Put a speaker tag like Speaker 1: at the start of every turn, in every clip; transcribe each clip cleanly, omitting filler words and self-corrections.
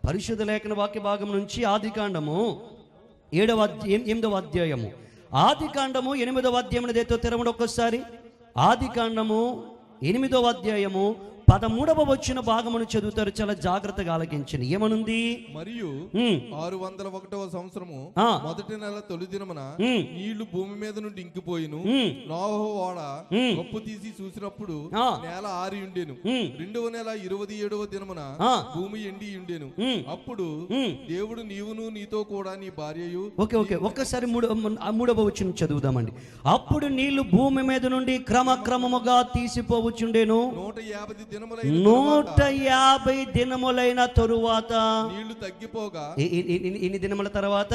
Speaker 1: పరిశుద్ధ లేఖన వాక్య భాగం నుంచి ఆదికాండము 8వ అధ్యాయము. ఆదికాండము 8వ అధ్యాయం ఏదో తెరవండి ఒక్కసారి. ఆదికాండము 8వ అధ్యాయము 13వ వచ్చిన భాగమును చదువుతారు. చాలా జాగ్రత్తగా ఆలకించండి. ఏమనుంది?
Speaker 2: మరియు 601వ సంవత్సరము మొదటి నెల తొలి దినమున నీళ్లు భూమి మీద నుండి ఇంకిపోయిను. నోవహు ఓడ కప్పు తీసి చూసినప్పుడు నేల ఆరి ఉండేను. 2వ నెల 27వ దినమున భూమి ఎండి ఉండేను. అప్పుడు దేవుడు నీవును నీతో కూడా నీ భార్యయు.
Speaker 1: ఓకే ఒక్కసారి 3వ వచ్చిన చదువుదామండి. అప్పుడు నీళ్లు భూమి మీద నుండి క్రమక్రమముగా తీసిపోవచ్చుండేను. 150 దినములైన తరువాత
Speaker 2: నీళ్లు తగ్గిపోగా.
Speaker 1: ఎన్ని దినముల తర్వాత?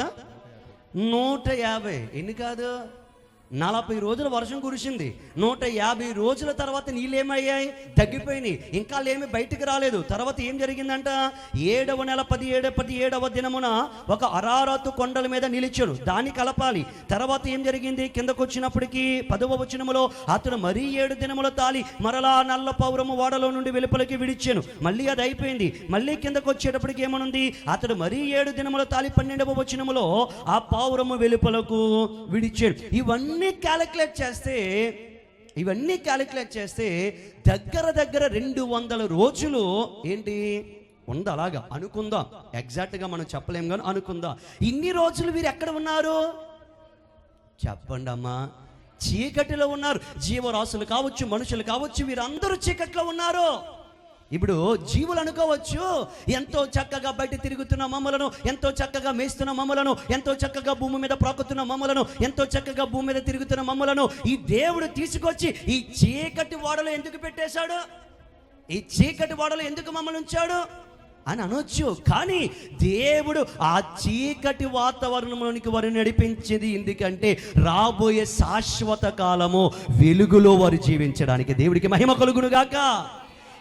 Speaker 1: 150. ఎన్ని కాదు, 40 రోజులు వర్షం కురిసింది. 150 రోజుల తర్వాత నీళ్ళు ఏమయ్యాయి? తగ్గిపోయినాయి. ఇంకా ఏమి బయటికి రాలేదు. తర్వాత ఏం జరిగిందంట? 7వ నెల 17వ దినమున ఒక అరారాతు కొండల మీద నిలిచాడు. దాన్ని కలపాలి. తర్వాత ఏం జరిగింది? కిందకు వచ్చినప్పటికీ 10వ వచనములో అతడు మరీ 7 దినముల తాలి మరలా నల్ల పౌరము ఓడలో నుండి వెలుపలికి విడిచాను. మళ్ళీ అది అయిపోయింది. మళ్ళీ కిందకు వచ్చేటప్పటికి ఏమనుంది? అతడు మరీ 7 దినముల తాలి 12వ వచనములో ఆ పౌరము వెలుపలకు విడిచాడు. ఇవన్నీ క్యాలిక్యులేట్ చేస్తే దగ్గర 200 రోజులు ఏంటి ఉంది. అలాగా అనుకుందాం. ఎగ్జాక్ట్గా మనం చెప్పలేం కానీ అనుకుందాం. ఇన్ని రోజులు వీరు ఎక్కడ ఉన్నారు చెప్పండి అమ్మా? చీకటిలో ఉన్నారు. జీవరాశులు కావచ్చు, మనుషులు కావచ్చు, వీరందరూ చీకట్లో ఉన్నారు. ఇప్పుడు జీవులు అనుకోవచ్చు, ఎంతో చక్కగా బయట తిరుగుతున్న మమ్మలను, ఎంతో చక్కగా మేస్తున్న మమ్మలను, ఎంతో చక్కగా భూమి మీద ప్రాకుతున్న మమ్మలను, ఎంతో చక్కగా భూమి మీద తిరుగుతున్న మమ్మలను ఈ దేవుడు తీసుకొచ్చి ఈ చీకటి ఓడలో ఎందుకు పెట్టేశాడు? ఈ చీకటి ఓడలో ఎందుకు మమ్మల్ని ఉంచాడు అని అనొచ్చు. కానీ దేవుడు ఆ చీకటి వాతావరణంలోనికి వారిని నడిపించేది ఎందుకంటే రాబోయే శాశ్వత కాలము వెలుగులో వారు జీవించడానికి. దేవుడికి మహిమ కలుగును గాక.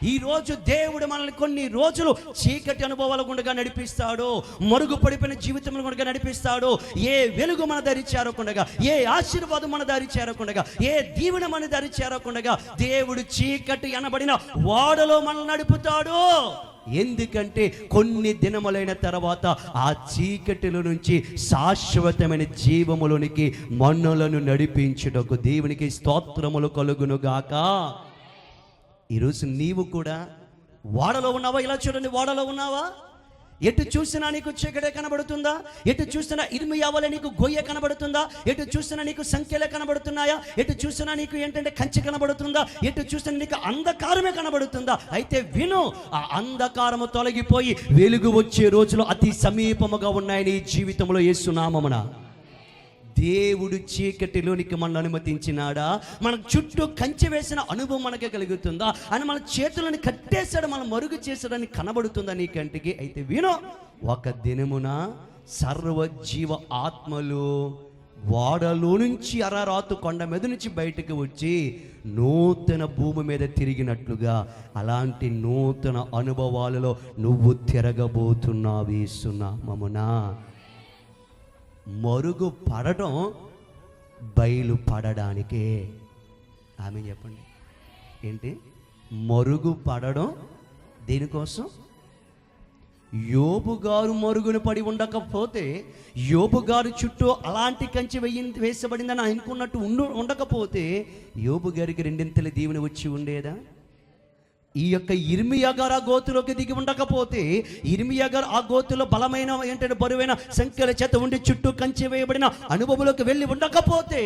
Speaker 1: ఈరోజు దేవుడు మనల్ని కొన్ని రోజులు చీకటి అనుభవాల గుండగా నడిపిస్తాడు, మరుగుపడిపోయిన జీవితంలో గుండగా నడిపిస్తాడు. ఏ వెలుగు మన దారి చేరకుండగా, ఏ ఆశీర్వాదం మన దారి చేరకుండగా, ఏ దీవెన మన దారి చేరకుండగా దేవుడు చీకటి అనబడిన వాడలో మనల్ని నడుపుతాడు. ఎందుకంటే కొన్ని దినములైన తర్వాత ఆ చీకటిలో నుంచి శాశ్వతమైన జీవములోనికి మన్నులను నడిపించుటకు దేవునికి స్తోత్రములు కలుగును గాక. ఈరోజు నీవు కూడా వాడలో ఉన్నావా? ఇలా చూడండి, వాడలో ఉన్నావా? ఎటు చూసినా నీకు చీకటే కనబడుతుందా? ఎటు చూసినా ఇర్మియా వలె నీకు గొయ్య కనబడుతుందా? ఎటు చూసినా నీకు సంఖ్యలే కనబడుతున్నాయా? ఎటు చూసినా నీకు ఏంటంటే కంచె కనబడుతుందా? ఎటు చూసినా నీకు అంధకారమే కనబడుతుందా? అయితే విను, ఆ అంధకారము తొలగిపోయి వెలుగు వచ్చే రోజులు అతి సమీపముగా ఉన్నాయి నీ జీవితంలో. యేసు నామమున దేవుడు చీకటిలోనికి మనల్ని అనుమతించినాడా? మన చుట్టూ కంచె వేసిన అనుభవం మనకే కలుగుతుందా? అని మన చేతులను కట్టేశాడు, మనం మరుగు చేశాడని కనబడుతుందా నీ కంటికి? అయితే వినో, ఒక దినమున సర్వజీవ ఆత్మలు వాడలో నుంచి అరారాతు కొండ మీద నుంచి బయటకు వచ్చి నూతన భూమి మీద తిరిగినట్లుగా అలాంటి నూతన అనుభవాలలో నువ్వు తిరగబోతున్నావు యేసు నామమున. మరుగు పడడం బయలు పడడానికే. ఆమె చెప్పండి ఏంటి? మరుగు పడడం దేనికోసం? యోబు గారు మరుగున పడి ఉండకపోతే, యోబు గారు చుట్టూ అలాంటి కంచె వేసబడిందని అనుకున్నట్టు ఉండకపోతే యోబు గారికి 2 దీవెన వచ్చి ఉండేదా? ఈ యొక్క ఇర్మియా గారు ఆ గోతులోకి దిగి ఉండకపోతే, ఇర్మియా గారు ఆ గోతులో బలమైన ఏంటంటే బరువైన సంఖ్యల చేత ఉండి చుట్టూ కంచె వేయబడిన అనుభవంలోకి వెళ్ళి ఉండకపోతే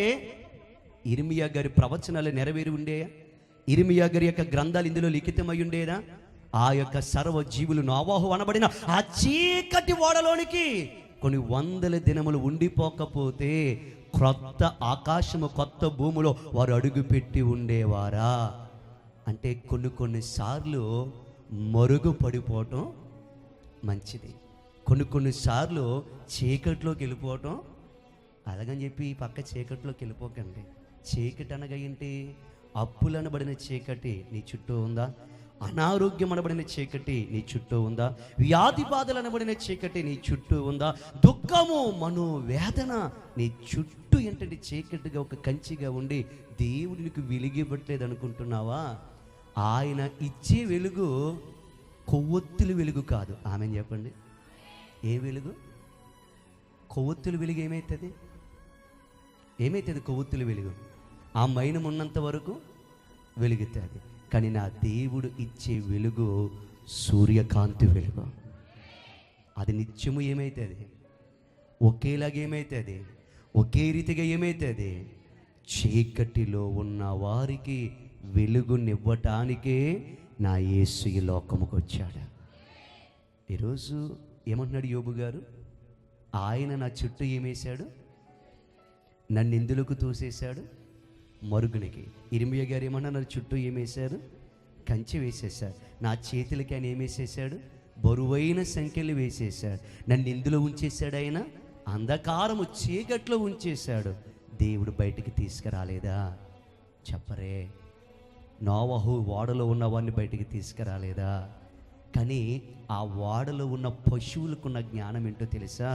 Speaker 1: ఇర్మియా గారి ప్రవచనాలు నెరవేరి ఉండేయా? ఇర్మియా గారి యొక్క గ్రంథాలు ఇందులో లిఖితమై ఉండేదా? ఆ యొక్క సర్వజీవులు నోవహు అనబడిన ఆ చీకటి ఓడలోనికి కొన్ని 100 దినములు ఉండిపోకపోతే క్రొత్త ఆకాశము, కొత్త భూమిలో వారు అడుగుపెట్టి ఉండేవారా? అంటే కొన్నిసార్లు మరుగు పడిపోవటం మంచిది, కొన్నిసార్లు చీకట్లోకి వెళ్ళిపోవటం. అలాగని చెప్పి ఈ పక్క చీకట్లోకి వెళ్ళిపోకండి. చీకటి అనగా ఏంటి? అప్పులు అనబడిన చీకటి నీ చుట్టూ ఉందా? అనారోగ్యం అనబడిన చీకటి నీ చుట్టూ ఉందా? వ్యాధి బాధలు అనబడిన చీకటి నీ చుట్టూ ఉందా? దుఃఖము, మనోవేదన నీ చుట్టూ ఏంటంటే చీకటిగా ఒక కంచిగా ఉండి దేవుడికి వెలిగివ్వట్లేదు అనుకుంటున్నావా? ఆయన ఇచ్చే వెలుగు కొవ్వొత్తుల వెలుగు కాదు. ఆమె చెప్పండి. ఏ వెలుగు? కొవ్వొత్తుల వెలుగు ఏమవుతుంది? కొవ్వొత్తుల వెలుగు ఆ మైనం ఉన్నంత వరకు వెలుగుతుంది. కానీ నా దేవుడు ఇచ్చే వెలుగు సూర్యకాంతి వెలుగు. అది నిత్యము ఏమవుతుంది? ఒకేలాగేమవుతుంది? ఒకే రీతిగా ఏమవుతుంది? చీకటిలో ఉన్న వారికి వెలుగునివ్వటానికే నా యేసు ఈ లోకముకు వచ్చాడు. ఈరోజు ఏమంటున్నాడు యోబు గారు? ఆయన నా చుట్టూ ఏమేశాడు? నన్ను ఎందులకు తోసేశాడు? మరుగునికి. ఇర్మియా గారు ఏమన్నా నా చుట్టూ ఏమేశారు? కంచె వేసేశాడు. నా చేతులకి ఆయన ఏమేసేశాడు? బరువైన సంఖ్యలు వేసేశాడు. నన్ను ఇందులో ఉంచేశాడు. ఆయన అంధకారము చీకట్లో ఉంచేశాడు. దేవుడు బయటికి తీసుకురాలేదా? చెప్పరే. నోవహు ఓడలో ఉన్న వాడిని బయటికి తీసుకురాలేదా? కానీ ఆ ఓడలో ఉన్న పశువులకున్న జ్ఞానం ఏంటో తెలుసా?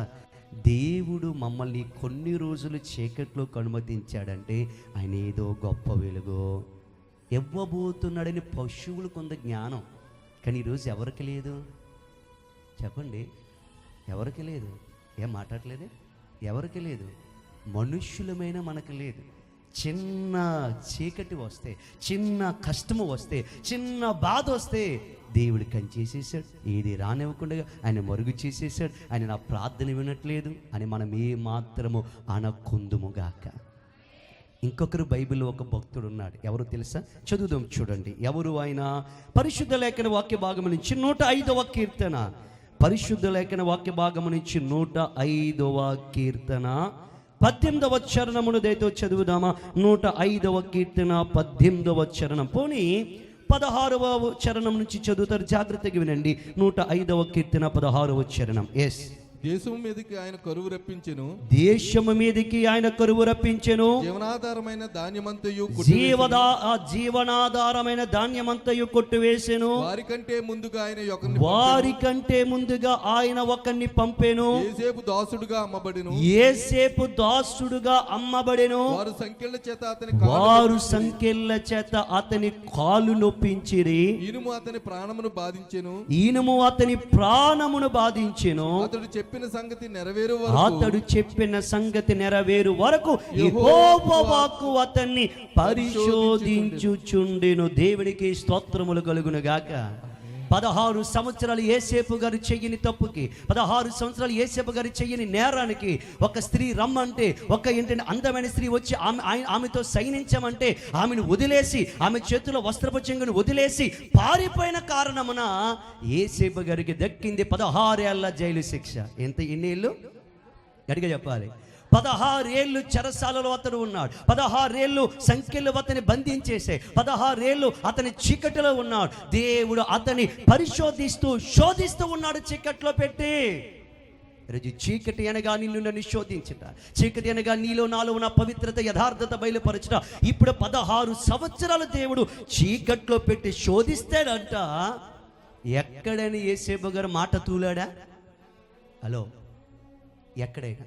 Speaker 1: దేవుడు మమ్మల్ని కొన్ని రోజులు చీకట్లోకి అనుమతించాడంటే ఆయన ఏదో గొప్ప వెలుగు ఇవ్వబోతున్నాడని పశువులకు ఉంది జ్ఞానం. కానీ ఈరోజు ఎవరికి లేదు? చెప్పండి, ఎవరికి లేదు? ఏం మాట్లాడలేదే? ఎవరికి లేదు? మనుష్యులమైన మనకు లేదు. చిన్న చీకటి వస్తే, చిన్న కష్టము వస్తే, చిన్న బాధ వస్తే దేవుడు కంచేసేసాడు. ఏది రానివ్వకుండా ఆయన మరుగు చేసేసాడు. ఆయన నా ప్రార్థన వినట్లేదు అని మనం ఏ మాత్రము అనకుందుముగాక. ఇంకొకరు బైబిల్లో ఒక భక్తుడు ఉన్నాడు. ఎవరు తెలుసా? చదువుదాం చూడండి. ఎవరు ఆయన? పరిశుద్ధ లేఖన వాక్య భాగం నుంచి 105వ కీర్తన. పరిశుద్ధ లేఖన వాక్య భాగం నుంచి 105వ కీర్తన 18వ చరణమును దయతో చదువుదామా? 105వ కీర్తన 18వ చరణం. పోనీ 16వ చరణం నుంచి చదువుతారు. జాగ్రత్తగా వినండి. 105వ కీర్తన 16వ చరణం. ఎస్.
Speaker 2: దేశము మీదకి ఆయన కరువు రప్పించెను.
Speaker 1: దేశము మీదకి ఆయన కరువు రప్పించెను.
Speaker 2: జీవనాధారమైన ధాన్యమంతయు
Speaker 1: జీవనాధారమైన ధాన్యమంతయు కొట్టువేసెను.
Speaker 2: వారికంటే ముందుగా ఆయన ఒకరిని పంపెను. యోసేపు దాసుడుగా అమ్మబడెను. వారు సంకెళ్ళ చేత అతని కాలు నొప్పించిరి. ఇనుము అతని ప్రాణమును బాధించెను. అతడు చెప్పిన సంగతి నెరవేరు వరకు యెహోవా వాక్కు అతన్ని పరిశోధించుచుండెను. దేవునికి స్తోత్రములు కలుగును గాక. 16 సంవత్సరాలు యేసేపు గారు చెయ్యని తప్పుకి, 16 సంవత్సరాలు యేసేపు గారు చెయ్యని నేరానికి ఒక స్త్రీ రమ్మంటే, ఒక ఏంటంటే అందమైన స్త్రీ వచ్చి ఆమెతో సైనించమంటే ఆమెను వదిలేసి, ఆమె చేతిలో వస్త్రపు చెంగును వదిలేసి పారిపోయిన కారణమున యేసేపు గారికి దక్కింది 16 ఏళ్ల జైలు శిక్ష. ఎన్ని ఏళ్ళు? గట్టిగా చెప్పాలి. 16 ఏళ్ళు చెరసాలలో అతడు ఉన్నాడు. 16 ఏళ్ళు సంఖ్యలు అతని బంధించేసే, 16 ఏళ్ళు అతని చీకటిలో ఉన్నాడు. దేవుడు అతని పరిశోధిస్తూ శోధిస్తూ ఉన్నాడు చీకట్లో పెట్టి. రోజు చీకటి అనగా నిన్ను నన్ను శోధించుట, చీకటి అనగా నీలో నాలో ఉన్న పవిత్రత యథార్థత బయలుపరచుట. ఇప్పుడు 16 సంవత్సరాలు దేవుడు చీకట్లో పెట్టి శోధిస్తాడంట. ఎక్కడని యేసేపు గారు మాట తూలాడా? హలో, ఎక్కడైనా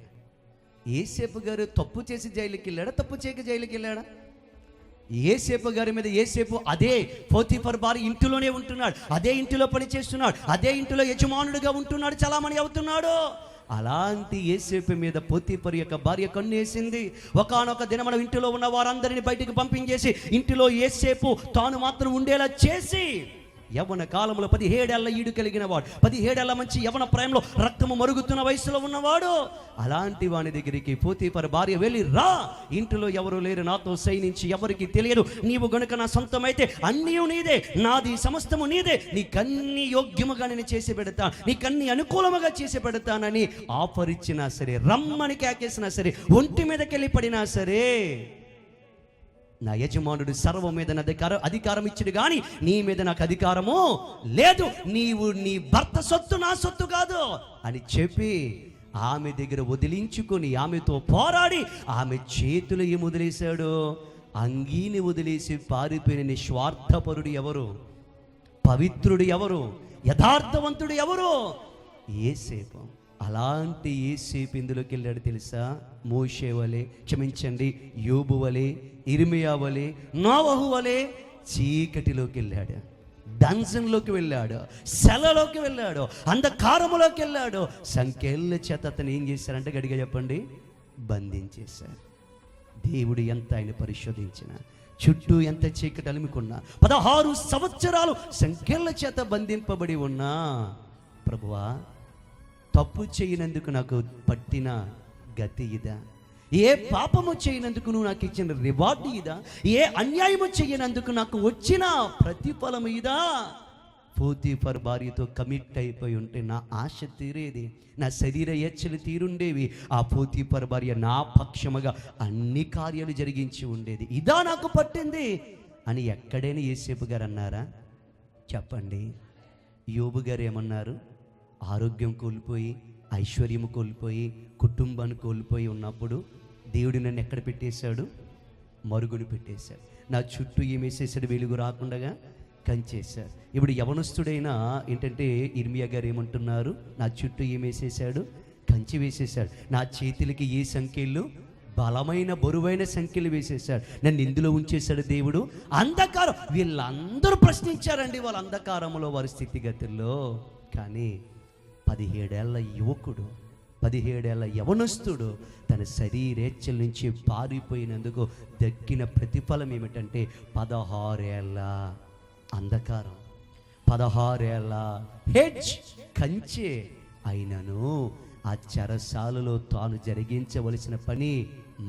Speaker 2: యేసేపు గారు తప్పు చేసి జైలుకి వెళ్ళాడా? తప్పు చేయక జైలుకి వెళ్ళాడా? యేసేపు గారి మీద యేసేపు అదే పోతీఫర్ భార్య ఇంటిలోనే ఉంటున్నాడు, అదే ఇంటిలో పని చేస్తున్నాడు, అదే ఇంటిలో యజమానుడిగా ఉంటున్నాడు, చలామణి అవుతున్నాడు. అలాంటి యేసేపు మీద పోతీఫర్ యొక్క భార్య కన్నేసింది. ఒకానొక దినమున ఇంటిలో ఉన్న వారందరినీ బయటికి పంపించేసి ఇంటిలో యేసేపు తాను మాత్రం ఉండేలా చేసి, యవ్వన కాలంలో 17 ఏళ్ల ఈడు కలిగిన వాడు, 17 ఏళ్ల మంచి యవ్వన ప్రాయంలో రక్తము మరుగుతున్న వయసులో ఉన్నవాడు, అలాంటి వాని దగ్గరికి పోతీఫర్ భార్య వెళ్ళి, రా, ఇంటిలో ఎవరు లేరు, నాతో సైనించి ఎవరికి తెలియదు, నీవు గనుక నా సొంతమైతే అన్నీ నీదే, నాది సమస్తము నీదే, నీకన్నీ యోగ్యముగా నేను చేసి పెడతాను, నీకన్నీ అనుకూలముగా చేసి పెడతానని ఆఫర్ ఇచ్చినా సరే, రమ్మని కేకేసినా సరే, ఒంటి మీదకి వెళ్ళి పడినా సరే, నా యజమానుడు సర్వం మీద అధికారం ఇచ్చాడు కానీ నీ మీద నాకు అధికారము లేదు, నీవు నీ భర్త సొత్తు నా సొత్తు కాదు అని చెప్పి ఆమె దగ్గర వదిలించుకొని ఆమెతో పోరాడి ఆమె చేతులు ఏం వదిలేశాడు? అంగీని వదిలేసి పారిపోయిన నిస్వార్థపరుడు ఎవరు? పవిత్రుడు ఎవరు? యథార్థవంతుడు ఎవరు? యేసేపు. అలాంటి యేసేపు ఇందులోకి వెళ్ళాడు తెలుసా? మోషే వలె, క్షమించండి, యోబు వలె, ఇర్మియా వలె, నోవహు వలె చీకటిలోకి వెళ్ళాడు.
Speaker 1: డంజన్లోకి వెళ్ళాడు, సెలలోకి వెళ్ళాడు, అంధకారములోకి వెళ్ళాడు. సంఖ్యల చేత అతను ఏం చేశారంటే గట్టిగా చెప్పండి, బంధించేశారు. దేవుడు ఎంత ఆయన పరిశోధించిన, చుట్టూ ఎంత చీకటి అలుముకున్నా, 16 సంవత్సరాలు సంఖ్యల చేత బంధింపబడి ఉన్నా, ప్రభువా తప్పు చేయనందుకు నాకు పట్టిన గతి ఇదా? ఏ పాపము చేయనందుకు నువ్వు నాకు ఇచ్చిన రివార్డు ఇదా? ఏ అన్యాయము చేయనందుకు నాకు వచ్చిన ప్రతిఫలము ఇదా? పోతీఫర్ భార్యతో కమిట్ అయిపోయి ఉంటే నా ఆశ తీరేది, నా శరీర ఇచ్చలు తీరుండేవి. ఆ పోతీఫర్ భార్య నా పక్షముగా అన్ని కార్యాలు జరిగించి ఉండేది. ఇదా నాకు పట్టింది అని ఎక్కడైనా యేసేపు గారు అన్నారా? చెప్పండి. యోబు గారు ఏమన్నారు? ఆరోగ్యం కోల్పోయి, ఐశ్వర్యము కోల్పోయి, కుటుంబాన్ని కోల్పోయి ఉన్నప్పుడు దేవుడు నన్ను ఎక్కడ పెట్టేశాడు? మరుగుని పెట్టేశాడు. నా చుట్టూ ఏమేసేసాడు? వెలుగు రాకుండా కంచేశాడు. ఇప్పుడు యవనస్తుడైనా ఏంటంటే ఇర్మియా గారు ఏమంటున్నారు? నా చుట్టూ ఏమేసేసాడు? కంచి వేసేసాడు. నా చేతులకి ఏ సంఖ్యలు? బలమైన బరువైన సంఖ్యలు వేసేసాడు. నన్ను ఇందులో ఉంచేశాడు దేవుడు. అంధకారం. వీళ్ళందరూ ప్రశ్నించారండి వాళ్ళ అంధకారంలో వారి స్థితిగతుల్లో. కానీ 17 ఏళ్ల యువకుడు, 17 ఏళ్ల యవనస్తుడు తన శరీరేచ్ఛల నుంచి పారిపోయినందుకు దక్కిన ప్రతిఫలం ఏమిటంటే 16 ఏళ్ల అంధకారం, 16 ఏళ్ల హెడ్జ్ కంచె అయినను ఆ చెరసాలలో తాను జరిగించవలసిన పని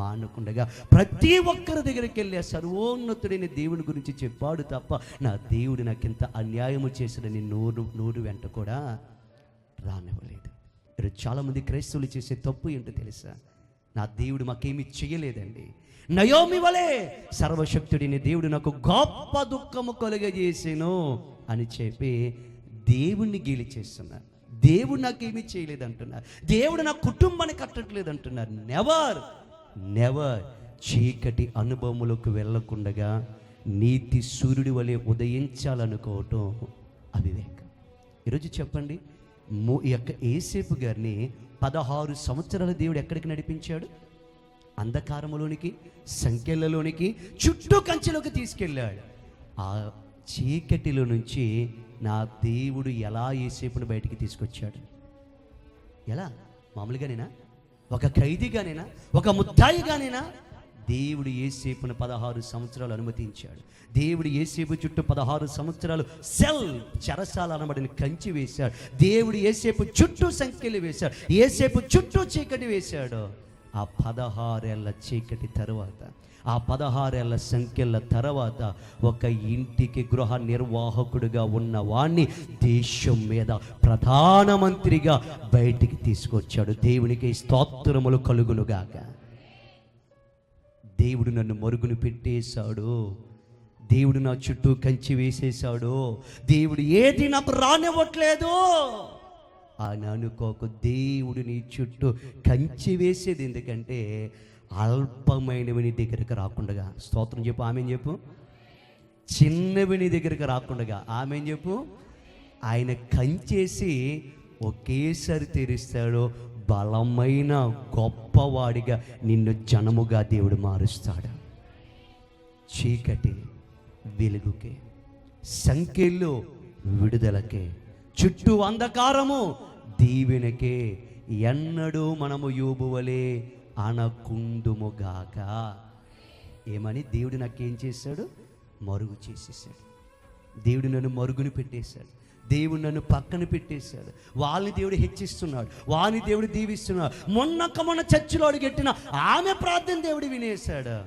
Speaker 1: మానకుండగా ప్రతి ఒక్కరి దగ్గరికి వెళ్ళి ఆ సర్వోన్నతుడైన దేవుని గురించి చెప్పాడు తప్ప నా దేవుడు నాకింత అన్యాయము చేశాడని నోరు వెంట కూడా రానివ్వలేదు. ఈరోజు చాలామంది క్రైస్తవులు చేసే తప్పు ఏంటో తెలుసా? నా దేవుడు మాకేమీ చేయలేదండి, నయోమి వలే సర్వశక్తుడిని దేవుడు నాకు గొప్ప దుఃఖము కలుగజేసాను అని చెప్పి దేవుణ్ణి గేలి చేస్తున్నారు. దేవుడు నాకేమీ చేయలేదు అంటున్నారు. దేవుడు నా కుటుంబాన్ని కట్టట్లేదు అంటున్నారు. నెవర్ చీకటి అనుభవములకు వెళ్ళకుండగా నీతి సూర్యుడి వలె ఉదయించాలనుకోవటం అవివేకం. ఈరోజు చెప్పండి, ఈ యొక్క యేసేపు గారిని 16 సంవత్సరాల దేవుడు ఎక్కడికి నడిపించాడు? అంధకారములోనికి, సంఖ్యలలోనికి, చుట్టూ కంచెలోకి తీసుకెళ్ళాడు. ఆ చీకటిలో నుంచి నా దేవుడు ఎలా యేసేపుని బయటికి తీసుకొచ్చాడు? ఎలా? మామూలుగానేనా? ఒక ఖైదీగానేనా? ఒక ముద్దాయిగానేనా? దేవుడు యేసేపును 16 సంవత్సరాలు అనుమతించాడు. దేవుడు యేసేపు చుట్టూ 16 సంవత్సరాలు చెరసాల అనబడిన కంచి వేశాడు. దేవుడు యేసేపు చుట్టూ సంఖ్యలు వేశాడు. యేసేపు చుట్టూ చీకటి వేశాడు. ఆ 16 ఏళ్ల చీకటి తర్వాత, ఆ 16 ఏళ్ల సంఖ్యల తర్వాత ఒక ఇంటికి గృహ నిర్వాహకుడిగా ఉన్న వాణ్ణి దేశం మీద ప్రధానమంత్రిగా బయటికి తీసుకొచ్చాడు. దేవునికి స్తోత్రములు కలుగునుగాక. దేవుడు నన్ను మరుగును పెట్టేశాడు, దేవుడు నా చుట్టూ కంచి వేసేశాడు, దేవుడు ఏది నాకు రానివ్వట్లేదు అని అనుకోకు. దేవుడు నీ చుట్టూ కంచి వేసేది ఎందుకంటే అల్పమైనవి నీ దగ్గరికి రాకుండా. స్తోత్రం చెప్పు, ఆమెన్ చెప్పు. చిన్నవి నీ దగ్గరికి రాకుండా ఆమెన్ చెప్పు. ఆయన కంచేసి ఒకేసారి తెరుస్తాడు. బలమైన గొప్పవాడిగా నిన్ను జనముగా దేవుడు మారుస్తాడు. చీకటి వెలుగుకే, సంఖ్యలు విడుదలకే, చుట్టూ అంధకారము దీవెనకే ఎన్నడూ మనము యోబు వలె అనకుందుముగాక. ఏమని? దేవుడు నాకేం చేశాడు? మరుగు చేసేసాడు. దేవుడు నన్ను మరుగుని పెట్టేశాడు. దేవుడు నన్ను పక్కన పెట్టేశాడు. వాళ్ళని దేవుడు హెచ్చిస్తున్నాడు, వాని దేవుడు దీవిస్తున్నాడు. మొన్న చర్చిలో అడుగెట్టిన ఆమె ప్రార్థన దేవుడు వినేశాడు.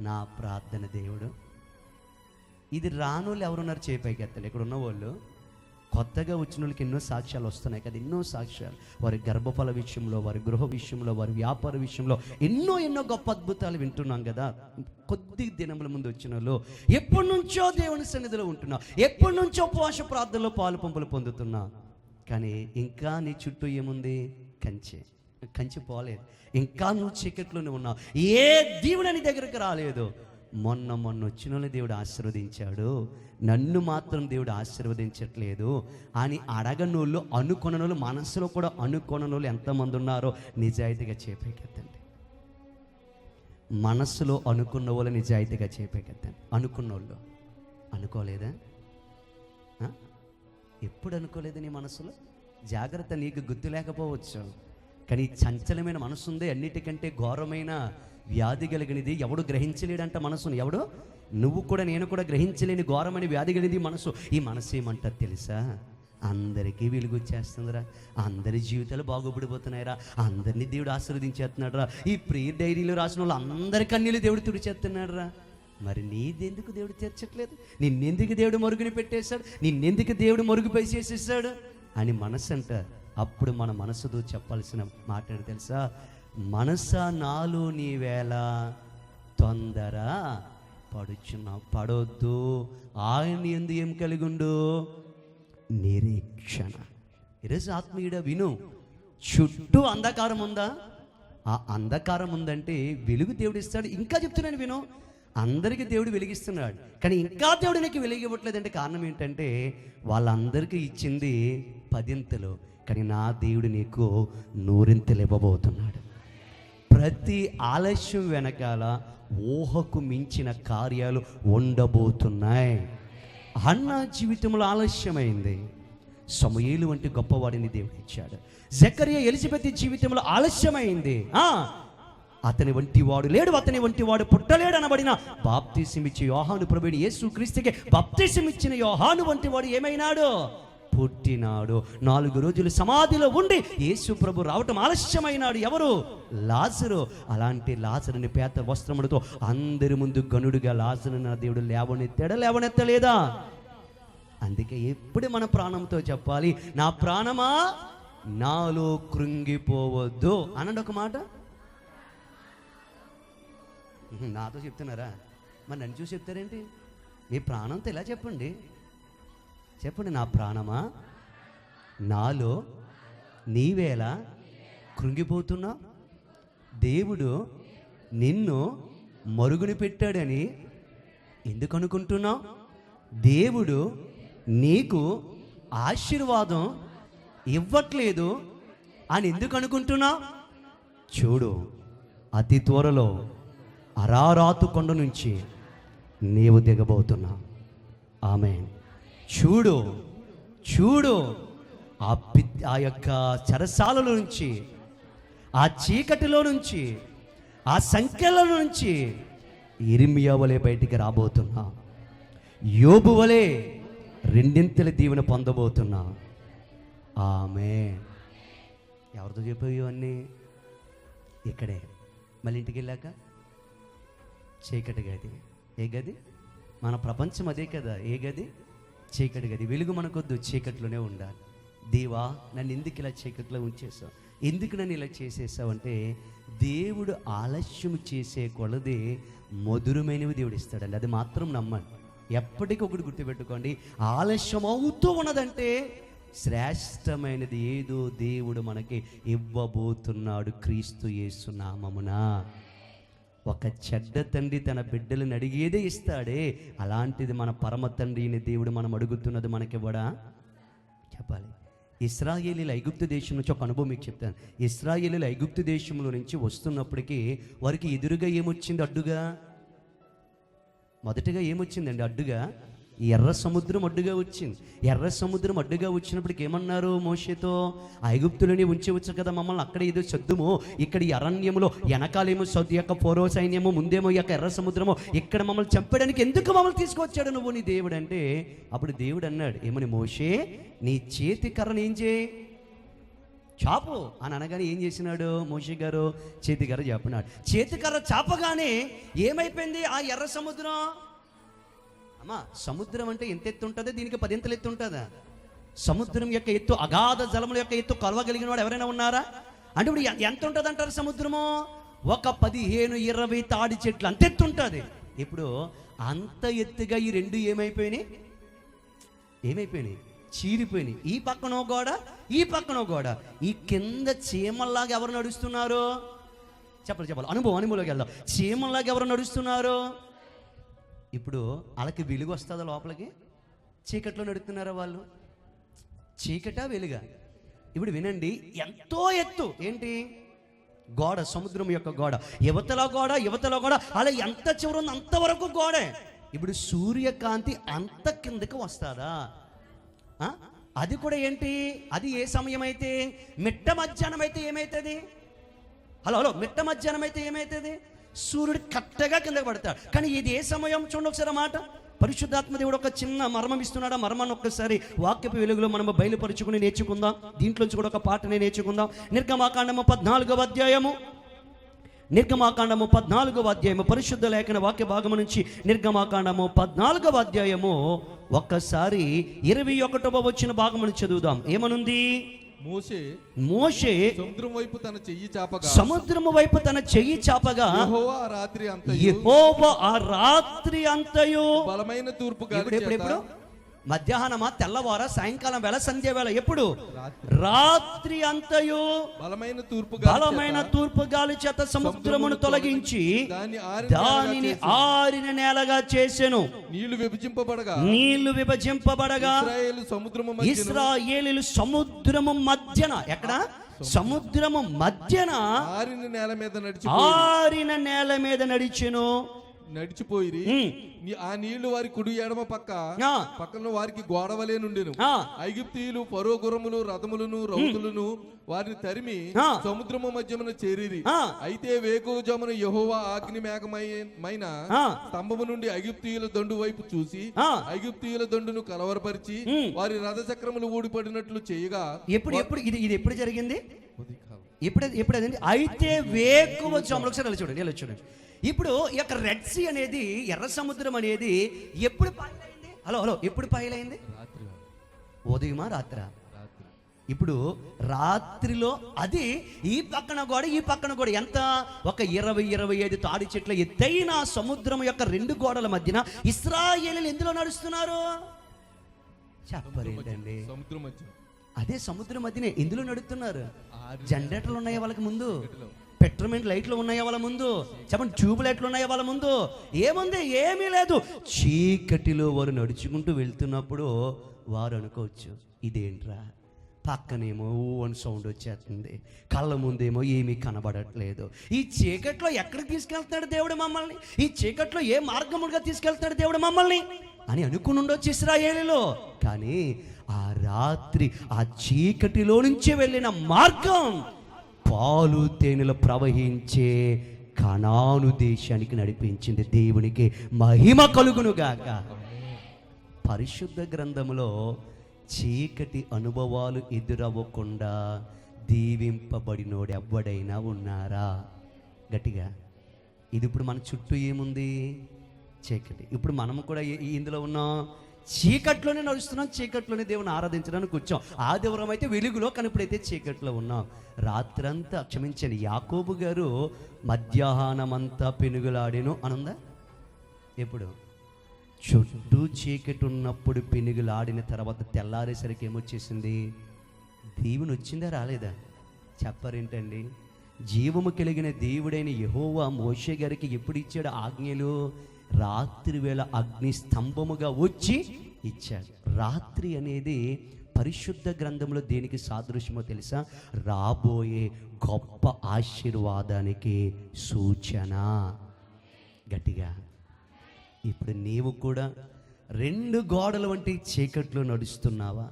Speaker 1: నా ప్రార్థన దేవుడు. ఇది రానోళ్ళు ఎవరున్నారు? చేపైకి ఎత్తాలి. ఇక్కడ ఉన్న వాళ్ళు కొత్తగా వచ్చిన వాళ్ళకి ఎన్నో సాక్ష్యాలు వస్తున్నాయి కదా, ఎన్నో సాక్ష్యాలు. వారి గర్భఫల విషయంలో, వారి గృహ విషయంలో, వారి వ్యాపార విషయంలో ఎన్నో గొప్ప అద్భుతాలు వింటున్నాం కదా. కొద్ది దినముల ముందు వచ్చిన వాళ్ళు ఎప్పటి నుంచో దేవుని సన్నిధిలో ఉంటున్నా, ఎప్పటి నుంచో ఉపవాస ప్రార్థనలో పాలు పంపులు పొందుతున్నా. కానీ ఇంకా నీ చుట్టూ ఏముంది? కంచె పోలేదు. ఇంకా నువ్వు చీకట్లోనే ఉన్నావు. ఏ దేవుడు నీ దగ్గరికి రాలేదు. మొన్న వచ్చిన వాళ్ళని దేవుడు ఆశీర్వదించాడు, నన్ను మాత్రం దేవుడు ఆశీర్వదించట్లేదు అని అడగనోళ్ళు, అనుకొనోళ్ళు, మనసులో కూడా అనుకొనోళ్ళు ఎంతమంది ఉన్నారో నిజాయితీగా చేపైకెత్తండి. మనసులో అనుకున్న వాళ్ళు నిజాయితీగా చేపైకెత్తండి. అనుకున్నోళ్ళు అనుకోలేదా? ఎప్పుడు అనుకోలేదు నీ మనసులో? జాగ్రత్త, నీకు గుర్తు లేకపోవచ్చు, కానీ చంచలమైన మనసు ఉంది. అన్నిటికంటే ఘోరమైన వ్యాధి కలిగినది. ఎవడు గ్రహించలేడంట మనసును. ఎవడు? నువ్వు కూడా, నేను కూడా గ్రహించలేని ఘోరమైన వ్యాధి కలిగింది మనసు. ఈ మనసు ఏమంటారు తెలుసా? అందరికీ వెలుగు వచ్చేస్తుందిరా, అందరి జీవితాలు బాగుపడిపోతున్నాయిరా, అందరినీ దేవుడు ఆశీర్వదించేస్తున్నాడు రా, ఈ ప్రేయర్ డైరీలో రాసిన వాళ్ళు అందరి కన్నీళ్ళు దేవుడు తుడిచేస్తున్నాడు రా. మరి నీదెందుకు దేవుడు తీర్చట్లేదు? నిన్నెందుకు దేవుడు మరుగుని పెట్టేశాడు? నిన్నెందుకు దేవుడు మరుగుపై చేసేసాడు అని మనసు అంటారు. అప్పుడు మన మనసుతో చెప్పాల్సిన మాట ఏంటి తెలుసా? మనసా నాలో నీవేళ తొందర పడుచున్నావు, పడొద్దు. ఆయన యందు ఏం కలిగుండు? నిరీక్షణ. ఈరోజు ఆత్మీయుడ విను, చుట్టూ అంధకారం ఉందా? ఆ అంధకారం ఉందంటే వెలుగు దేవుడు ఇస్తాడు. ఇంకా చెప్తున్నాను విను, అందరికీ దేవుడు వెలిగిస్తున్నాడు, కానీ ఇంకా దేవుడు నీకు వెలిగివ్వట్లేదంటే కారణం ఏంటంటే వాళ్ళందరికీ ఇచ్చింది 10 కానీ నా దేవుడు నీకు 100 ఇవ్వబోతున్నాడు. ప్రతి ఆలస్యం వెనకాల ఊహకు మించిన కార్యాలు ఉండబోతున్నాయి. హన్నా జీవితంలో ఆలస్యమైంది, సమూయేలు వంటి గొప్పవాడిని దేవుడు ఇచ్చాడు. జకరియా ఎలిజబెత్ జీవితంలో ఆలస్యమైంది. అతని వంటి వాడు లేడు, అతని వంటి వాడు పుట్టలేడు అనబడిన బాప్తిసం ఇచ్చే యోహాను ప్రభువుని యేసు క్రీస్తుకే బాప్తిసం ఇచ్చిన యోహాను వంటి వాడు ఏమైనాడు? పుట్టినాడు. 4 రోజులు సమాధిలో ఉండి యేసు ప్రభు రావటం ఆలస్యమైనాడు. ఎవరు? లాజరు. అలాంటి లాజరుని పేత వస్త్రములతో అందరి ముందు గనుడుగా లాజరు నా దేవుడు లేవనెత్తలేదా? అందుకే ఎప్పుడు మన ప్రాణంతో చెప్పాలి, నా ప్రాణమా నాలో కృంగిపోవద్దు అనండి ఒక మాట. నాతో చెప్తున్నారా? మరి నన్ను చూసి చెప్తారేంటి? మీ ప్రాణంతో ఇలా చెప్పండి, చెప్పండి, నా ప్రాణమా నాలో నీవేలా కృంగిపోతున్నా? దేవుడు నిన్ను మరుగుని పెట్టాడని ఎందుకు అనుకుంటున్నావు? దేవుడు నీకు ఆశీర్వాదం ఇవ్వట్లేదు అని ఎందుకు అనుకుంటున్నావు? చూడు, అతి త్వరలో అరారాతు కొండ నుంచి నీవు దిగబోతున్నావు. ఆమేన్. చూడు చూడు, ఆ యొక్క చెరసాలలో నుంచి, ఆ చీకటిలో నుంచి, ఆ సంఖ్యల నుంచి ఇర్మియా వలె బయటికి రాబోతున్నా. యోబు వలె 2 దీవెన పొందబోతున్నా. ఆమేన్. ఎవరితో చెప్పావు ఇవన్నీ? ఇక్కడే. మళ్ళీ ఇంటికి వెళ్ళాక చీకటి గది. ఏ గది? మన ప్రపంచం అదే కదా. ఏ గది? చీకటి గది. వెలుగు మనకొద్దు, చీకట్లోనే ఉండాలి. దేవా, నన్ను ఎందుకు ఇలా చీకట్లో ఉంచేసావు? ఎందుకు నన్ను ఇలా చేసేసావు అంటే, దేవుడు ఆలస్యం చేసే కొలది మధురమైనవి దేవుడు ఇస్తాడండి. అది మాత్రం నమ్మండి. ఎప్పటికొకటి గుర్తుపెట్టుకోండి, ఆలస్యం అవుతూ ఉన్నదంటే శ్రేష్టమైనది ఏదో దేవుడు మనకి ఇవ్వబోతున్నాడు క్రీస్తు యేసు నామమున. ఒక చెడ్డ తండ్రి తన బిడ్డలను అడిగేదే ఇస్తాడే, అలాంటిది మన పరమ తండ్రిని దేవుడు మనం అడుగుతున్నది మనకివ్వడా? చెప్పాలి. ఇశ్రాయేలీల ఐగుప్తు దేశం నుంచి ఒక అనుభవం మీకు చెప్తాను. ఇశ్రాయేలీల ఐగుప్తు దేశంలో నుంచి వస్తున్నప్పటికీ వారికి ఎదురుగా ఏమొచ్చింది? అడ్డుగా. మొదటగా ఏమొచ్చిందండి అడ్డుగా? ఎర్ర సముద్రం అడ్డుగా వచ్చింది. ఎర్ర సముద్రం అడ్డుగా వచ్చినప్పటికి ఏమన్నారు మోషేతో? ఐగుప్తులని ఉంచవచ్చు కదా మమ్మల్ని, అక్కడ ఏదో సద్దుము, ఇక్కడ ఈ అరణ్యములో వెనకాలేమో యొక్క ఫరో సైన్యము, ముందేమో ఈ యొక్క ఎర్ర సముద్రము, ఇక్కడ మమ్మల్ని చంపడానికి ఎందుకు మమ్మల్ని తీసుకొచ్చాడు నువ్వు నీ దేవుడు అంటే? అప్పుడు దేవుడు అన్నాడు ఏమని? మోషే, నీ చేతి కర్రను ఏం చేయి, చాపు అని అనగానే ఏం చేసినాడు మోషే గారు? చేతికర్ర చెప్పినాడు. చేతికర్ర చాపగానే ఏమైపోయింది? ఆ ఎర్ర సముద్రం. అమ్మా, సముద్రం అంటే ఎంత ఎత్తు ఉంటుందో దీనికి 10 ఎత్తు ఉంటుందా? సముద్రం యొక్క ఎత్తు, అగాధ జలముల యొక్క ఎత్తు కొలవగలిగిన వాడు ఎవరైనా ఉన్నారా? అంటే ఇప్పుడు ఎంత ఉంటుంది అంటారు సముద్రము? ఒక 15-20 తాడి చెట్లు అంత ఎత్తు ఉంటుంది. ఇప్పుడు అంత ఎత్తుగా ఈ 2 ఏమైపోయినాయి? చీరిపోయినాయి. ఈ పక్కనో గోడ, ఈ పక్కనో గోడ. ఈ కింద చీమల్లాగా ఎవరు నడుస్తున్నారు? చెప్పాలి. అనుభవంలోకి వెళ్దాం. చీమల్లాగా ఎవరు నడుస్తున్నారు? ఇప్పుడు వాళ్ళకి వెలుగు వస్తుందా లోపలికి? చీకట్లో నడుస్తున్నారా వాళ్ళు? చీకటా వెలుగా? ఇప్పుడు వినండి, ఎంతో ఎత్తు ఏంటి? గోడ, సముద్రం యొక్క గోడ, యువతల గోడ, అలా ఎంత చివరి ఉంది అంతవరకు గోడే. ఇప్పుడు సూర్యకాంతి అంత కిందకి వస్తుందా? అది కూడా ఏంటి, అది ఏ సమయం అయితే, మిట్ట మధ్యాహ్నం అయితే ఏమవుతుంది? హలో మిట్ట మధ్యాహ్నం అయితే ఏమవుతుంది? సూర్యుడు కట్టగా కిందకి పడతాడు. కానీ ఇది ఏ సమయం? చూడండి ఒకసారి మాట. పరిశుద్ధాత్మ దేవుడు ఒక చిన్న మర్మం ఇస్తున్నాడు. ఆ మర్మాన్ని ఒక్కసారి వాక్యపు వెలుగులో మనం బయలుపరుచుకుని నేర్చుకుందాం. దీంట్లోంచి కూడా ఒక పాటనే నేర్చుకుందాం. నిర్గమాకాండము 14వ అధ్యాయము, నిర్గమాకాండము 14వ అధ్యాయము, పరిశుద్ధ లేఖన వాక్య భాగము నుంచి నిర్గమాకాండము 14వ అధ్యాయము ఒక్కసారి 21వ వచ్చిన భాగమును చదువుదాం. ఏమనుంది? మోషే
Speaker 2: సముద్రం వైపు తన చెయ్యి చాపగా,
Speaker 1: సముద్రము వైపు తన చెయ్యి చాపగా,
Speaker 2: యెహోవా ఆ రాత్రి అంతయు
Speaker 1: బలమైన తూర్పు గాలి ఎప్పుడు మధ్యాహ్నమా, తెల్లవార, సాయంకాలం వేళ, సంధ్య వేళ, ఎప్పుడు? రాత్రి అంతయు బలమైన తూర్పు గాలి చేత సముద్రమును తొలగించి దానిని ఆరిన నేలగా చేసెను. నీళ్లు విభజింపబడగా ఇశ్రాయేలీయులు సముద్రము మధ్యన, ఎక్కడ? సముద్రము మధ్యన ఆరిన నేల మీద నడిచిపోయి
Speaker 2: ఆ నీళ్లు వారి కుడి ఎడమ పక్కన వారికి గోడవలే నుండెను. ఐగుప్తీయులు ఫరో గుర్రములు, రథములను, రౌతులను వారిని తరిమి సముద్రము మధ్యమున చేరిరి. అయితే వేకువజామున యెహోవా అగ్ని మేఘమైన స్తంభము నుండి ఐగుప్తీయుల దండు వైపు చూసి ఐగుప్తీయుల దండును కలవరపరిచి వారి రథ చక్రములు ఊడిపడినట్లు చేయగా.
Speaker 1: ఇది ఎప్పుడు జరిగింది? ఎప్పుడు అదండి? అయితే వేకువజామున, ఒకసారి చూడండి. ఇప్పుడు ఈ యొక్క రెడ్ సీ అనేది, ఎర్ర సముద్రం అనేది ఎప్పుడు పాయలైంది? ఎప్పుడు పాయలైంది? ఉదయమా రాత్రా? ఇప్పుడు రాత్రిలో అది ఈ పక్కన గోడ, ఈ పక్కన గోడ, ఎంత? ఒక 20-25 తాడి చెట్ల ఎత్తైన సముద్రం యొక్క రెండు గోడల మధ్యన ఇశ్రాయేలీయులు ఎందులో నడుస్తున్నారు? చెప్పరేంటండి? అదే సముద్రం మధ్యనే ఎందులో నడుస్తున్నారు? జనరేటర్లు ఉన్నాయా వాళ్ళకి ముందు? పెట్రోమెంట్ లైట్లు ఉన్నాయా వాళ్ళ ముందు? చెప్పండి, ట్యూబ్ లైట్లు ఉన్నాయా వాళ్ళ ముందు? ఏముంది? ఏమీ లేదు. చీకటిలో వారు నడుచుకుంటూ వెళ్తున్నప్పుడు వారు అనుకోవచ్చు, ఇదేంట్రా, పక్కనేమో అని సౌండ్ వచ్చేస్తుంది, కళ్ళ ముందేమో ఏమీ కనబడట్లేదు. ఈ చీకట్లో ఎక్కడికి తీసుకెళ్తాడు దేవుడు మమ్మల్ని? ఈ చీకట్లో ఏ మార్గములుగా తీసుకెళ్తాడు దేవుడు మమ్మల్ని అని అనుకుని ఉండొచ్చు ఇశ్రాయేలీయులు. కానీ ఆ రాత్రి ఆ చీకటిలో నుంచి వెళ్ళిన మార్గం పాలు తేనెలు ప్రవహించే కనాను దేశానికి నడిపించింది. దేవునికి మహిమ కలుగునుగాక. పరిశుద్ధ గ్రంథములో చీకటి అనుభవాలు ఎదురవ్వకుండా దీవింపబడినోడు ఎవ్వడైనా ఉన్నారా? గట్టిగా. ఇది ఇప్పుడు మన చుట్టూ ఏముంది? చీకటి. ఇప్పుడు మనం కూడా ఇందులో ఉన్నాం, చీకట్లోనే నడుస్తున్నాం, చీకట్లోనే దేవుని ఆరాధించడానికి కూర్చోం. ఆదివారం అయితే వెలుగులో, కానీ ఇప్పుడైతే చీకట్లో ఉన్నాం. రాత్రంతా, క్షమించండి, యాకోబు గారు మధ్యాహ్నమంతా పెనుగులాడేను అనుందా? ఎప్పుడు? చుట్టూ చీకటి ఉన్నప్పుడు పెనుగులాడిన తర్వాత తెల్లారేసరికి ఏమొచ్చేసింది? దేవుని వచ్చిందా రాలేదా? చెప్పరేంటండి? జీవము కలిగిన దేవుడైన యెహోవా మోషే గారికి ఎప్పుడు ఇచ్చాడు ఆజ్ఞలు? రాత్రి వేళ అగ్ని స్తంభముగా వచ్చి ఇచ్చాడు. రాత్రి అనేది పరిశుద్ధ గ్రంథంలో దేనికి సాదృశ్యమో తెలుసా? రాబోయే గొప్ప ఆశీర్వాదానికి సూచన. గట్టిగా. ఇప్పుడు నీవు కూడా రెండు గోడల వంటి చీకట్లో నడుస్తున్నావా?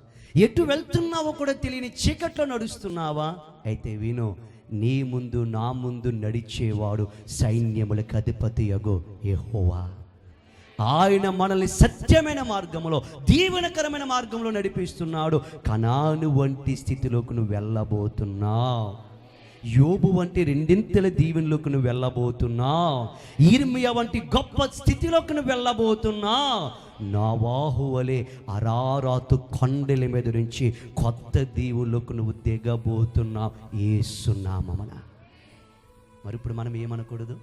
Speaker 1: ఎటు వెళ్తున్నావో కూడా తెలియని చీకట్లో నడుస్తున్నావా? అయితే విను, నీ ముందు నా ముందు నడిచేవాడు సైన్యములకు అధిపతియగు యెహోవా. ఆయన మనల్ని సత్యమైన మార్గంలో, దీవెనకరమైన మార్గంలో నడిపిస్తున్నాడు. కనాను వంటి స్థితిలోకి నువ్వు వెళ్ళబోతున్నావు. యోబు వంటి రెండింతల దీవెనలోకి నువ్వు వెళ్ళబోతున్నావు. ఇర్మియా వంటి గొప్ప స్థితిలోకి నువ్వు వెళ్ళబోతున్నావు. నోవాహు వలె అరారాతు కొండల మీద నుంచి కొత్త దీవుల్లోకి నువ్వు దిగబోతున్నావు యేసు నామమున. మరి ఇప్పుడు మనం ఏమనకూడదు?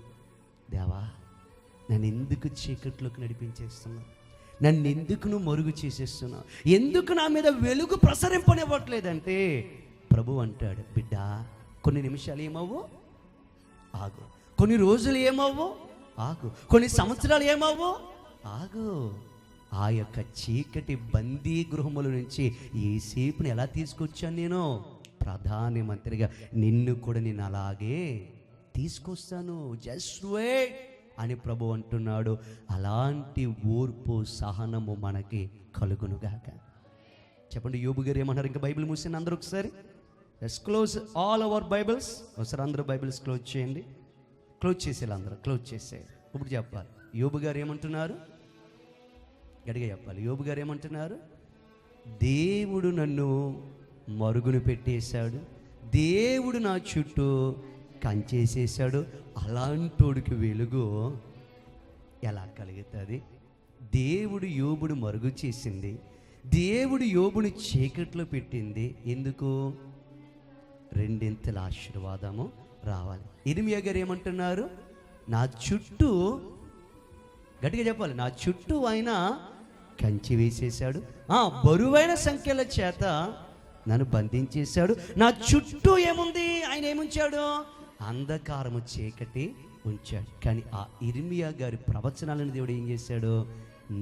Speaker 1: దేవా, నన్ను ఎందుకు చీకట్లోకి నడిపించేస్తున్నావు? నన్ను ఎందుకు నువ్వు మరుగు చేసేస్తున్నావు? ఎందుకు నా మీద వెలుగు ప్రసరింపనివ్వట్లేదంటే ప్రభు అంటాడు, బిడ్డ, కొన్ని నిమిషాలు ఏమవ్వు, ఆగు. కొన్ని రోజులు ఏమవ్వు, ఆగు. కొన్ని సంవత్సరాలు ఏమవ్వు, ఆగు. ఆ యొక్క చీకటి బందీ గృహముల నుంచి యేసేపుని ఎలా తీసుకొచ్చాను నేను? ప్రధాన మంత్రిగా నిన్ను కూడా నేను అలాగే తీసుకొస్తాను. జస్ట్ వెయిట్ అని ప్రభు అంటున్నాడు. అలాంటి ఓర్పు, సహనము మనకి కలుగునుగాక. చెప్పండి, యోబు గారు ఏమన్నారు? ఇంకా బైబిల్ మూసిన అందరూ ఒకసారి let's close all our Bibles. ఒకసారి అందరూ బైబిల్స్ క్లోజ్ చేయండి. క్లోజ్ చేసేయాలి, అందరూ క్లోజ్ చేసేయాలి. ఇప్పుడు చెప్పాలి యోబు గారు ఏమంటున్నారు, గట్టిగా చెప్పాలి. యోబు గారు ఏమంటున్నారు? దేవుడు నన్ను మరుగున పెట్టేశాడు, దేవుడు నా చుట్టూ కంచేసేసాడు, అలాంటోడికి వెలుగు ఎలా కలుగుతుంది? దేవుడు యోబుడు మరుగు చేసింది, దేవుడు యోబుని చీకట్లో పెట్టింది. ఎందుకు? రెండింతల ఆశీర్వాదము రావాలి. ఇర్మియా గారు ఏమంటున్నారు? నా చుట్టూ, గట్టిగా చెప్పాలి, నా చుట్టూ ఆయన కంచి వేసేశాడు, బరువైన సంఖ్యల చేత నన్ను బంధించేశాడు. నా చుట్టూ ఏముంది? ఆయన ఏముంచాడు? అంధకారము, చీకటి ఉంచాడు. కానీ ఆ ఇర్మియా గారి ప్రవచనాలను దేవుడు ఏం చేశాడు?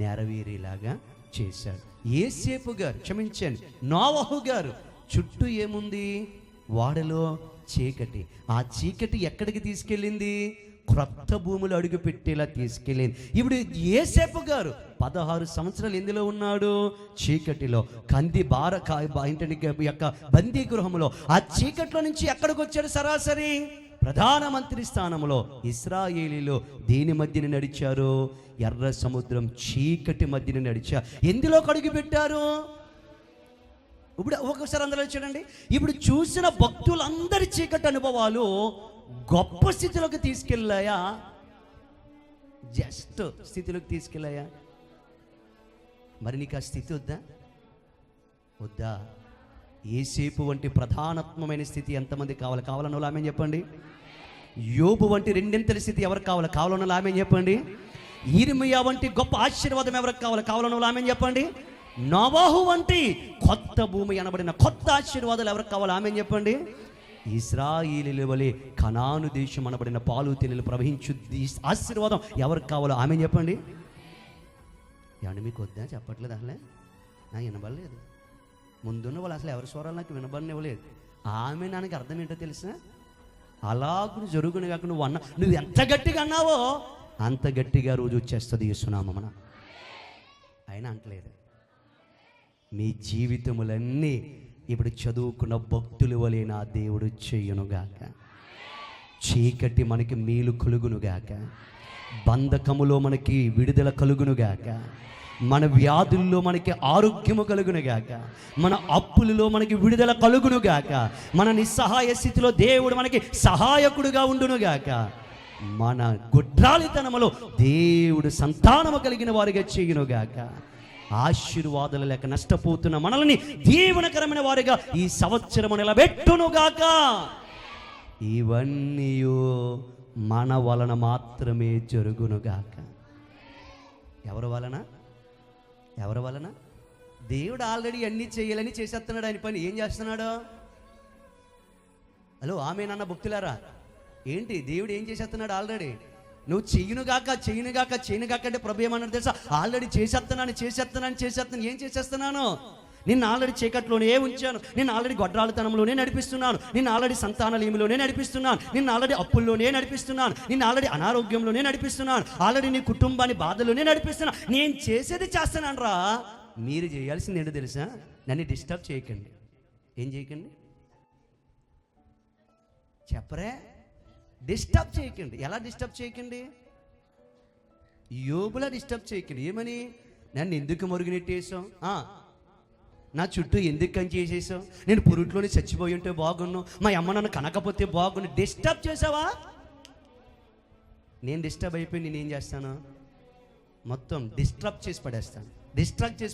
Speaker 1: నెరవేరేలాగా చేశాడు. యేసేపు గారు, క్షమించండి, నోవహు గారు చుట్టూ ఏముంది? వాడలో చీకటి. ఆ చీకటి ఎక్కడికి తీసుకెళ్ళింది? క్రొత్త భూములు అడుగు పెట్టేలా తీసుకెళ్ళింది. ఇప్పుడు యేసేపు గారు 16 సంవత్సరాలు ఎందులో ఉన్నాడు? చీకటిలో, కంది యొక్క బందీ గృహంలో. ఆ చీకట్లో నుంచి ఎక్కడికి వచ్చాడు? సరాసరి ప్రధానమంత్రి స్థానంలో. ఇశ్రాయేలీలో దేని మధ్యన నడిచారు? ఎర్ర సముద్రం చీకటి మధ్యన నడిచారు. ఎందులో అడుగు పెట్టారు? ఇప్పుడు ఒకసారి అందరూ చూడండి. ఇప్పుడు చూసిన భక్తులందరి చీకటి అనుభవాలు గొప్ప స్థితిలోకి తీసుకెళ్ళాయా? జస్ట్ స్థితిలోకి తీసుకెళ్ళాయా? మరి నీకు ఆ స్థితి వద్దా? వద్దా? యేసేపు వంటి ప్రధానత్వమైన స్థితి ఎంతమంది కావాలి? కావాలన్న వాళ్ళు ఆమె చెప్పండి. యోబు వంటి రెండింతల స్థితి ఎవరికి కావాలి? కావాలన్న వాళ్ళు ఆమె చెప్పండి. ఇర్మియా వంటి గొప్ప ఆశీర్వాదం ఎవరికి కావాలి? కావాలన్న వాళ్ళు ఆమె చెప్పండి. నోవహు వంటి కొత్త భూమి అనబడిన కొత్త ఆశీర్వాదాలు ఎవరికి కావాలి? ఆమె చెప్పండి. ఇశ్రాయేలీల వలె కనాను దేశం అనబడిన పాలు తేనెలు ప్రవహించు ఆశీర్వాదం ఎవరికి కావాలో ఆమె చెప్పండి. ఏమండి మీకు వద్దా? చెప్పట్లేదు అసలే, నాకు వినబడలేదు. ముందున్న వాళ్ళు అసలు ఎవరి స్వరాలు నాకు వినబడనివ్వలేదు. ఆమె నాకు అర్థం ఏంటో తెలుసా? అలాగూ జరుగును కాక నువ్వు ఎంత గట్టిగా అన్నావో అంత గట్టిగా రోజు వచ్చేస్తుంది యేసునామమున. అయినా అంటలేదు. మీ జీవితములన్నీ ఇప్పుడు చదువుకున్న భక్తుల వలె నా దేవుడు చెయ్యునుగాక. చీకటి మనకి మేలు కలుగునుగాక, బంధకములో మనకి విడుదల కలుగునుగాక, మన వ్యాధుల్లో మనకి ఆరోగ్యము కలుగునుగాక, మన అప్పులలో మనకి విడుదల కలుగునుగాక, మన నిస్సహాయ స్థితిలో దేవుడు మనకి సహాయకుడుగా ఉండునుగాక, మన గుడ్రాలితనములో దేవుడు సంతానము కలిగిన వారిగా చేయునుగాక. ఆశీర్వాదాలు లేక నష్టపోతున్న మనల్ని దీవెనకరమైన వారిగా ఈ సంవత్సరము నిలబెట్టునుగాక. ఇవన్నీ మన వలన మాత్రమే జరుగునుగాక. ఎవరి వలన? ఎవరి వలన? దేవుడు ఆల్రెడీ అన్నీ చేయాలని చేసేస్తున్నాడు. ఆయన పని ఏం చేస్తున్నాడు? హలో ఆమెనన్న భక్తులారా, ఏంటి దేవుడు ఏం చేసేస్తున్నాడు? ఆల్రెడీ నువ్వు చేయనుగాక అంటే ప్రభు ఏమన్నాడు తెలుసా? ఆల్రెడీ చేసేస్తున్నాను. ఏం చేసేస్తున్నాను? నిన్ను ఆల్రెడీ చీకట్లోనే ఉంచాను, నిన్ను ఆల్రెడీ గొడ్రాలతనంలోనే నడిపిస్తున్నాను, నిన్ను ఆల్రెడీ సంతానలేమిలోనే నడిపిస్తున్నాను, నిన్ను ఆల్రెడీ అప్పుల్లోనే నడిపిస్తున్నాను, నిన్ను ఆల్రెడీ అనారోగ్యంలోనే నడిపిస్తున్నాను, ఆల్రెడీ నీ కుటుంబాన్ని బాధలోనే నడిపిస్తున్నాను. నేను చేసేది చేస్తున్నాను రా. మీరు చేయాల్సింది ఏంటో తెలుసా? నన్ను డిస్టర్బ్ చేయకండి. ఏం చేయకండి? చెప్పరే, డిస్టర్బ్ చేయకండి. ఎలా డిస్టర్బ్ చేయకండి? యోబులా డిస్టర్బ్ చేయకండి. ఏమని? నన్ను ఎందుకు మరుగునెట్టేసావు? నా చుట్టూ ఎందుకు కంచి చేసేసావు? నేను పురుట్లోనే చచ్చిపోయి ఉంటే బాగున్నాను, మా అమ్మ నన్ను కనకపోతే బాగున్నాను. డిస్టర్బ్ చేసావా? నేను డిస్టర్బ్ అయిపోయి నేనేం చేస్తాను? మొత్తం డిస్ట్రాక్ట్ చేసి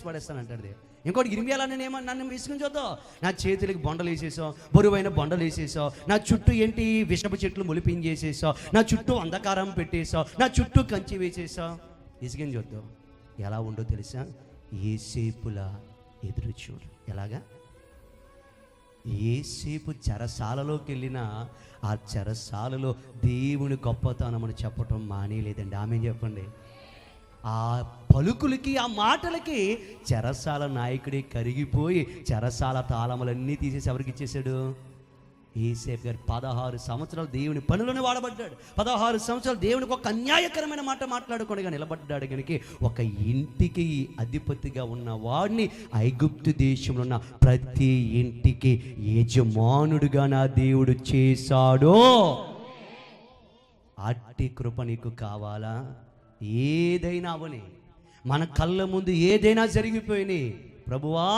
Speaker 1: పడేస్తాను అంటాడు. ఇంకోటి ఇర్మియాలో నన్ను విసుకుని చూద్దాం. నా చేతులకి బొండలు వేసేసావు, బరువైన బొండలు వేసేసావు, నా చుట్టూ ఏంటి విషపు చెట్లు మొలిపించేసేసావు, నా చుట్టూ అంధకారం పెట్టేసావు, నా చుట్టూ కంచి వేసేసావు. విసుకుని చూద్దాం. ఎలా ఉండో తెలుసా? యేసేపులా ఎదురు చూడు. ఎలాగా? యేసేపు చెరసాలలోకి వెళ్ళినా ఆ చెరసాలలో దేవుని గొప్పతనమని చెప్పటం మానేలేదండి. ఆమె చెప్పండి. ఆ పలుకులకి, ఆ మాటలకి చెరసాల నాయకుడే కరిగిపోయి చెరసాల తాళములన్నీ తీసేసి ఎవరికి ఇచ్చేశాడు? ఏసేపు గారు 16 సంవత్సరాలు దేవుని పనులను వాడబడ్డాడు. 16 సంవత్సరాలు దేవునికి ఒక అన్యాయకరమైన మాట మాట్లాడుకోనిగా నిలబడ్డాడు. కనుక ఒక ఇంటికి అధిపతిగా ఉన్న వాడిని ఐగుప్తు దేశంలో ఉన్న ప్రతి ఇంటికి యజమానుడుగా నా దేవుడు చేశాడు. అట్టి కృప నీకు కావాలా? ఏదైనా అవని, మన కళ్ళ ముందు ఏదైనా జరిగిపోయినాయి, ప్రభువా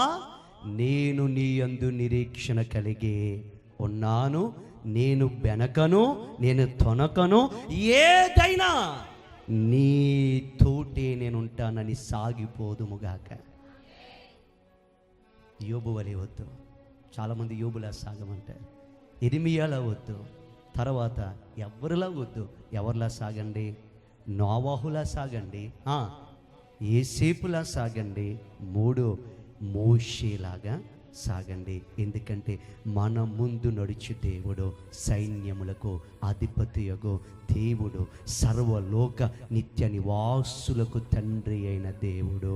Speaker 1: నేను నీ యందు నిరీక్షణ కలిగి ఉన్నాను, నేను బెనకను, నేను తొనకను, ఏదైనా నీ తోటే నేను ఉంటానని సాగిపోదుముగాక. యోబు వలె వద్దు. చాలామంది యోబులా సాగమంటారు, ఇర్మియాలా వద్దు, తర్వాత ఎవరిలా వద్దు. ఎవరిలా సాగండి? నోవాహులా సాగండి, ఏసేపులా సాగండి, 3 మోషేలాగా సాగండి. ఎందుకంటే మన ముందు నడుచు దేవుడు, సైన్యములకు అధిపతియగు దేవుడు, సర్వలోక నిత్య నివాసులకు తండ్రి అయిన దేవుడు.